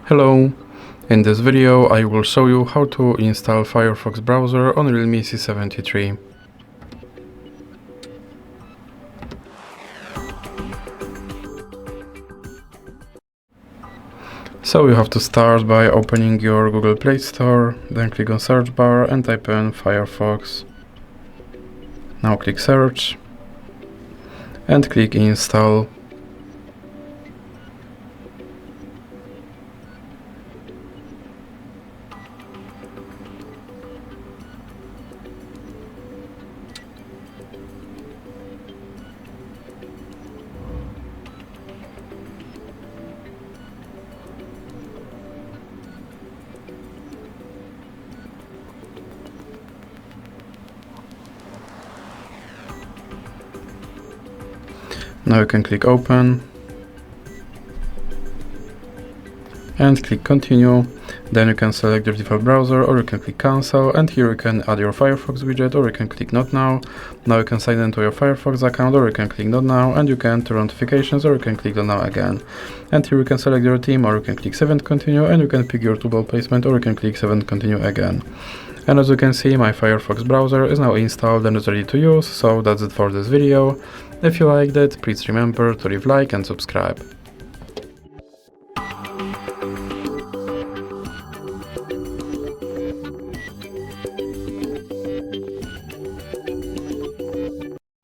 Hello! In this video I will show you how to install Firefox browser on REALME C73. So you have to start by opening your Google Play Store, then click on search bar and type in Firefox. Now click search and click install. Now you can click open and click continue. Then you can select your default browser, or you can click cancel, and here you can add your Firefox widget, or you can click not now. Now you can sign into your Firefox account, or you can click not now, and you can turn on notifications, or you can click not now again. And here you can select your theme, or you can click save and continue, and you can pick your toolbar placement, or you can click save and continue again. And as you can see, my Firefox browser is now installed and is ready to use, so that's it for this video. If you liked it, please remember to leave a like and subscribe.